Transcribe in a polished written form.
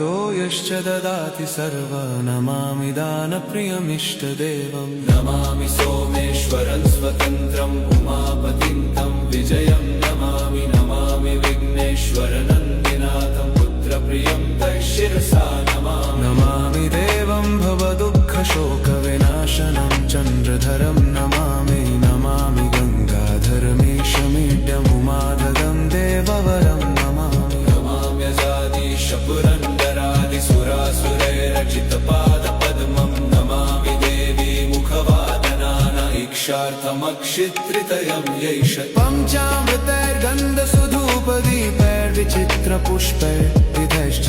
तो यश्च ददाति सर्व नमामि दानप्रियमिष्टदेवं नमामि सोमेश्वरं स्वतन्त्रम् उमापतिं तं विजयं नमामि नमामि विघ्नेश्वरनन्दिनाथं पुत्रप्रियं तं शिरसा नमामि देवं भवदुःखशोकविनाशनं चन्द्रधरं नमामि नमामि गङ्गाधरमीशमीड्यमुमाधदं देववरं नमामि नमाम्यजादिशपुरन्दरादिसुरासुरैरचितपादपद्मं नमामि देवी मुखवादनान इक्षार्थमक्षित्रितयं यैष पञ्चामृतैर्गन्धसुधूपदीपैर्विचित्रपुष्पैर्विधैश्च